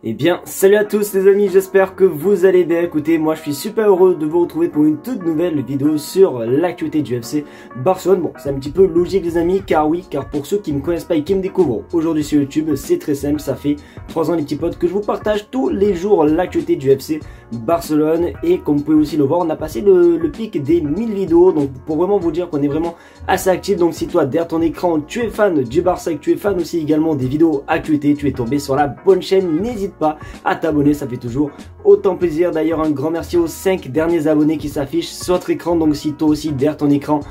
Eh bien, salut à tous les amis, j'espère que vous allez bien. Écoutez, moi je suis super heureux de vous retrouver pour une toute nouvelle vidéo sur l'actualité du FC Barcelone. Bon, c'est un petit peu logique les amis, car pour ceux qui ne me connaissent pas et qui me découvrent aujourd'hui sur YouTube, c'est très simple, ça fait 3 ans les petits potes que je vous partage tous les jours l'actualité du FC Barcelone. Et comme vous pouvez aussi le voir, on a passé le pic des 1000 vidéos, donc pour vraiment vous dire qu'on est vraiment assez actif. Donc si toi derrière ton écran tu es fan du Barça et que tu es fan aussi également des vidéos actualité, tu es tombé sur la bonne chaîne, n'hésite pas à t'abonner, ça fait toujours autant plaisir. D'ailleurs un grand merci aux 5 derniers abonnés qui s'affichent sur votre écran. Donc si toi aussi derrière ton écran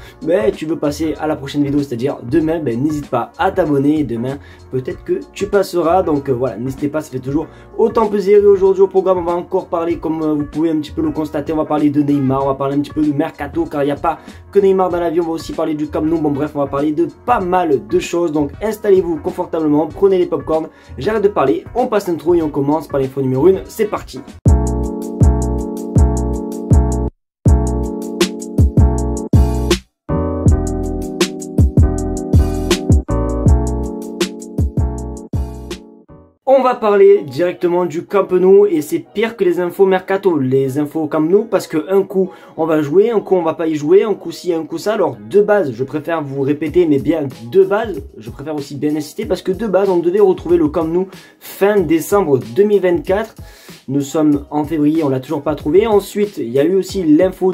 tu veux passer à la prochaine vidéo, c'est à dire demain, n'hésite pas à t'abonner et demain peut-être que tu passeras. Donc voilà, n'hésitez pas, ça fait toujours autant plaisir. Et aujourd'hui au programme on va encore parler, comme vous pouvez un petit peu le constater, on va parler de Neymar, on va parler un petit peu du Mercato, car il n'y a pas que Neymar dans la vie, on va aussi parler du Camp Nou. Bon bref, on va parler de pas mal de choses. Donc installez-vous confortablement, prenez les popcorn, j'arrête de parler, on passe l'intro et on commence par l'info numéro 1, c'est parti. On va parler directement du Camp Nou et c'est pire que les infos Mercato, les infos Camp Nou, parce que un coup on va jouer, un coup on va pas y jouer, un coup ci, un coup ça. Alors de base, je préfère vous répéter, mais bien de base, je préfère aussi bien insister, parce que de base on devait retrouver le Camp Nou fin décembre 2024. Nous sommes en février, on l'a toujours pas trouvé. Ensuite, il y a eu aussi l'info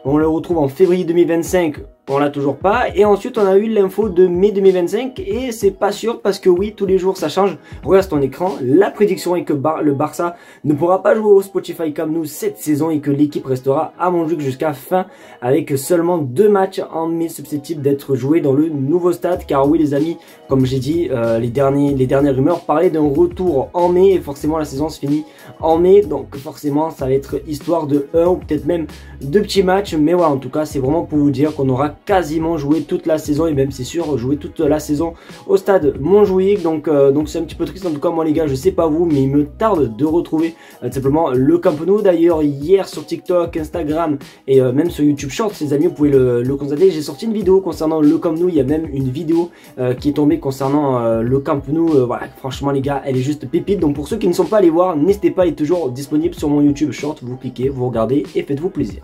on le retrouve en février 2025. On l'a toujours pas. Et ensuite, on a eu l'info de mai 2025 et c'est pas sûr parce que oui, tous les jours ça change. Regarde ton écran. La prédiction est que le Barça ne pourra pas jouer au Spotify Camp Nou cette saison et que l'équipe restera à Montjuic jusqu'à fin, avec seulement 2 matchs en mai susceptibles d'être joués dans le nouveau stade. Car oui les amis, comme j'ai dit, les dernières rumeurs parlaient d'un retour en mai et forcément la saison se finit en mai. Donc forcément ça va être histoire de 1 ou peut-être même 2 petits matchs. Mais voilà, en tout cas c'est vraiment pour vous dire qu'on aura quasiment joué toute la saison, et même c'est sûr jouer toute la saison au stade Montjuic. Donc c'est un petit peu triste. En tout cas moi les gars, je sais pas vous, mais il me tarde de retrouver simplement le Camp Nou. D'ailleurs hier sur TikTok, Instagram et même sur YouTube Shorts les amis, vous pouvez le constater, j'ai sorti une vidéo concernant le Camp Nou. Il y a même une vidéo qui est tombée concernant le Camp Nou. Voilà, franchement les gars, elle est juste pépite. Donc pour ceux qui ne sont pas allés voir, n'hésitez pas, elle est toujours disponible sur mon YouTube Short. Vous cliquez, vous regardez et faites-vous plaisir.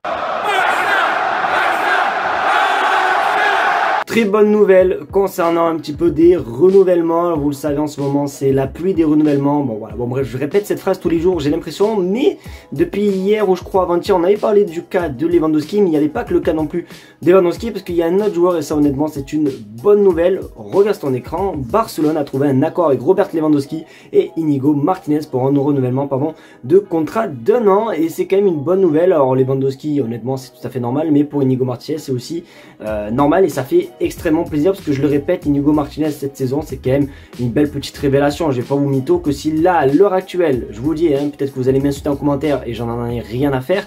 Très bonne nouvelle concernant un petit peu des renouvellements. Vous le savez, en ce moment c'est la pluie des renouvellements. Bon voilà, bon bref, je répète cette phrase tous les jours, j'ai l'impression, mais depuis hier ou je crois avant-hier, on avait parlé du cas de Lewandowski, mais il n'y avait pas que le cas non plus de Lewandowski, parce qu'il y a un autre joueur, et ça honnêtement c'est une bonne nouvelle. Regarde ton écran, Barcelone a trouvé un accord avec Robert Lewandowski et Inigo Martinez pour un renouvellement de contrat d'1 an, et c'est quand même une bonne nouvelle. Alors Lewandowski honnêtement c'est tout à fait normal, mais pour Inigo Martinez c'est aussi normal, et ça fait extrêmement plaisir, parce que je le répète, Inigo Martinez cette saison c'est quand même une belle petite révélation. Je vais pas vous mytho que si là à l'heure actuelle, je vous dis peut-être que vous allez m'insulter en commentaire et j'en ai rien à faire,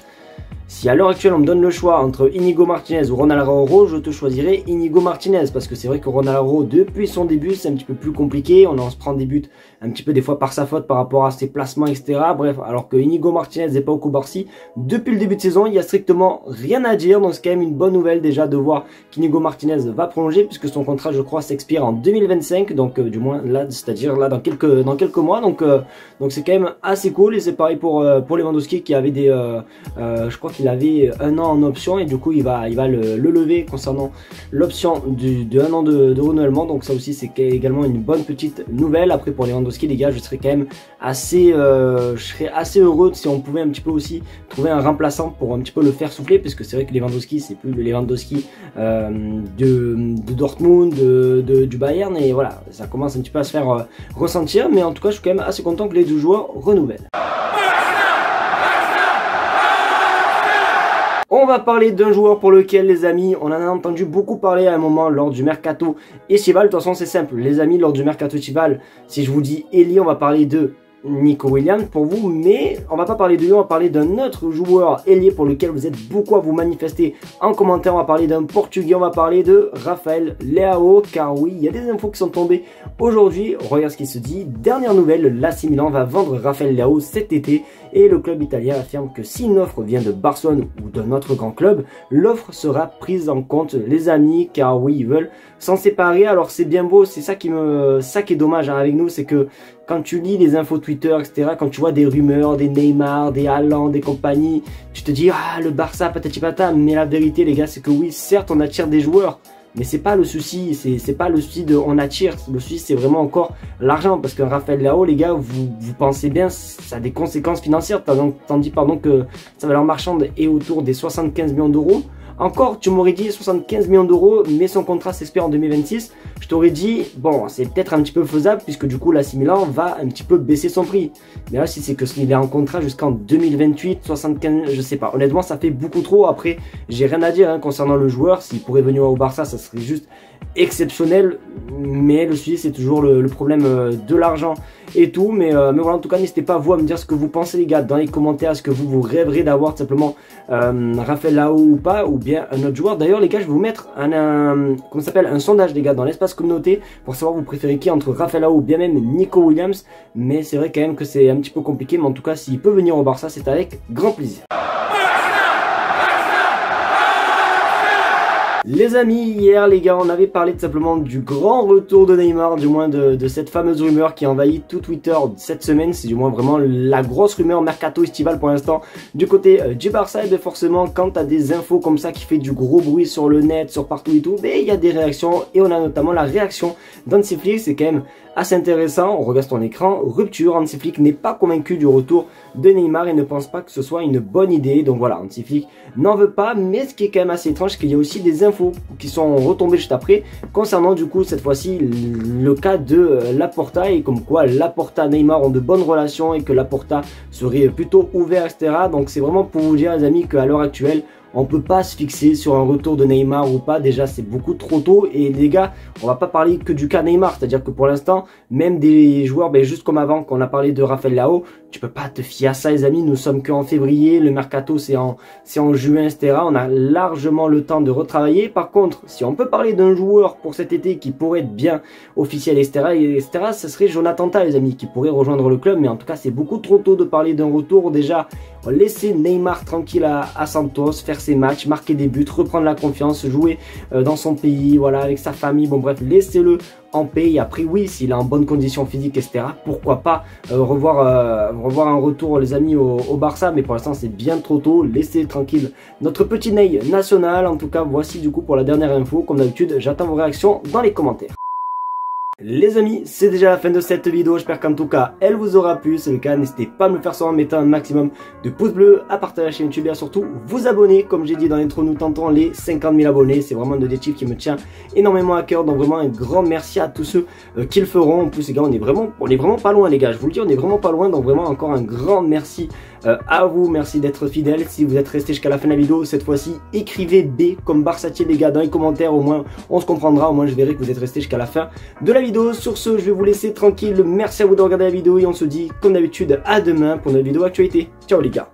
si à l'heure actuelle on me donne le choix entre Inigo Martinez ou Ronald Araujo, je te choisirais Inigo Martinez, parce que c'est vrai que Ronald Araujo depuis son début c'est un petit peu plus compliqué, on en se prend des buts un petit peu des fois par sa faute par rapport à ses placements etc. Bref, alors que Inigo Martinez et Pau Cubarsí, depuis le début de saison il y a strictement rien à dire. Donc c'est quand même une bonne nouvelle déjà de voir qu'Inigo Martinez va prolonger, puisque son contrat je crois s'expire en 2025, donc du moins là, c'est-à-dire là dans quelques mois. Donc c'est quand même assez cool. Et c'est pareil pour Lewandowski qui avait je crois qu'il avait 1 an en option, et du coup il va le lever concernant l'option de 1 an de renouvellement. Donc ça aussi c'est également une bonne petite nouvelle. Après pour Lewandowski les gars, je serais quand même assez heureux si on pouvait un petit peu aussi trouver un remplaçant pour un petit peu le faire souffler, parce que c'est vrai que Lewandowski c'est plus le Lewandowski de Dortmund, du Bayern, et voilà, ça commence un petit peu à se faire ressentir. Mais en tout cas je suis quand même assez content que les deux joueurs renouvellent. On va parler d'un joueur pour lequel les amis, on en a entendu beaucoup parler à un moment lors du mercato estival. De toute façon c'est simple les amis, lors du mercato estival, si je vous dis Eli, on va parler de Nico Williams pour vous, mais on va pas parler de lui, on va parler d'un autre joueur ailier pour lequel vous êtes beaucoup à vous manifester en commentaire. On va parler d'un Portugais, on va parler de Rafael Leao, car oui, il y a des infos qui sont tombées aujourd'hui. Regarde ce qui se dit. Dernière nouvelle, l'AC Milan va vendre Rafael Leao cet été, et le club italien affirme que si une offre vient de Barcelone ou d'un autre grand club, l'offre sera prise en compte les amis, car oui, ils veulent s'en séparer. Alors c'est bien beau, c'est ça qui est dommage avec nous, c'est que quand tu lis les infos Twitter, etc., quand tu vois des rumeurs, des Neymar, des Haaland, des compagnies, tu te dis, ah, le Barça, patati patata. Mais la vérité, les gars, c'est que oui, certes, on attire des joueurs, mais c'est pas le souci, c'est pas le souci de on attire, le souci c'est vraiment encore l'argent, parce qu'un Raphaël Leao, les gars, vous pensez bien, ça a des conséquences financières, tandis que sa valeur marchande est autour des 75 millions d'euros. Encore, tu m'aurais dit 75 millions d'euros, mais son contrat s'espère en 2026. Je t'aurais dit, bon, c'est peut-être un petit peu faisable, puisque du coup, l'AC Milan va un petit peu baisser son prix. Mais là, si c'est qu'il est en contrat jusqu'en 2028, 75, je sais pas. Honnêtement, ça fait beaucoup trop. Après, j'ai rien à dire hein, concernant le joueur. S'il pourrait venir au Barça, ça serait juste exceptionnel. Mais le souci, c'est toujours le problème de l'argent et tout. Mais voilà, en tout cas, n'hésitez pas, vous, à me dire ce que vous pensez, les gars, dans les commentaires. Est-ce que vous rêverez d'avoir tout simplement Raphaël Leao ou pas, ou bien un autre joueur? D'ailleurs, les gars, je vais vous mettre comment ça s'appelle, un sondage, les gars, dans l'espace communauté pour savoir vous préférez qui entre Raphaël Leao ou bien même Nico Williams. Mais c'est vrai quand même que c'est un petit peu compliqué. Mais en tout cas, s'il peut venir au Barça, c'est avec grand plaisir. Les amis, hier les gars, on avait parlé tout simplement du grand retour de Neymar, du moins de cette fameuse rumeur qui envahit tout Twitter cette semaine. C'est du moins vraiment la grosse rumeur mercato estival pour l'instant du côté du Barça. Et bien forcément, quand tu as des infos comme ça qui fait du gros bruit sur le net, sur partout et tout, ben il y a des réactions. Et on a notamment la réaction d'Hansi Flick, c'est quand même assez intéressant. On regarde ton écran, rupture. Hansi Flick n'est pas convaincu du retour de Neymar et ne pense pas que ce soit une bonne idée. Donc voilà, Hansi Flick n'en veut pas. Mais ce qui est quand même assez étrange, c'est qu'il y a aussi des infos qui sont retombées juste après concernant du coup cette fois-ci le cas de Laporta, et comme quoi Laporta et Neymar ont de bonnes relations et que Laporta serait plutôt ouvert, etc. Donc c'est vraiment pour vous dire les amis qu'à l'heure actuelle, on peut pas se fixer sur un retour de Neymar ou pas. Déjà, c'est beaucoup trop tôt. Et les gars, on va pas parler que du cas Neymar. C'est-à-dire que pour l'instant, même des joueurs, ben, juste comme avant, quand on a parlé de Raphaël Leao, tu peux pas te fier à ça, les amis. Nous sommes qu'en février. Le mercato, c'est en juin, etc. On a largement le temps de retravailler. Par contre, si on peut parler d'un joueur pour cet été qui pourrait être bien officiel, etc., ce serait Jonathan Tah, les amis, qui pourrait rejoindre le club. Mais en tout cas, c'est beaucoup trop tôt de parler d'un retour. Déjà, laisser Neymar tranquille à Santos, faire ses matchs, marquer des buts, reprendre la confiance, jouer dans son pays, voilà, avec sa famille. Bon bref, laissez-le en paix. Et après oui, s'il est en bonne condition physique, etc., pourquoi pas revoir un retour, les amis, au Barça. Mais pour l'instant, c'est bien trop tôt. Laissez tranquille notre petit Ney national. En tout cas, voici du coup pour la dernière info. Comme d'habitude, j'attends vos réactions dans les commentaires. Les amis, c'est déjà la fin de cette vidéo, j'espère qu'en tout cas elle vous aura plu. Si c'est le cas, n'hésitez pas à me le faire savoir en mettant un maximum de pouces bleus, à partager la chaîne YouTube et à surtout vous abonner. Comme j'ai dit dans l'intro, nous tentons les 50 000 abonnés, c'est vraiment un objectif qui me tient énormément à cœur. Donc vraiment un grand merci à tous ceux qui le feront. En plus les gars, on est vraiment pas loin les gars, je vous le dis, on est vraiment pas loin. Donc vraiment encore un grand merci à vous, merci d'être fidèles. Si vous êtes resté jusqu'à la fin de la vidéo, cette fois-ci écrivez B comme Barsatier les gars dans les commentaires, au moins on se comprendra, au moins je verrai que vous êtes resté jusqu'à la fin de la vidéo. Sur ce, je vais vous laisser tranquille, merci à vous de regarder la vidéo et on se dit comme d'habitude à demain pour une vidéo actualité. Ciao les gars.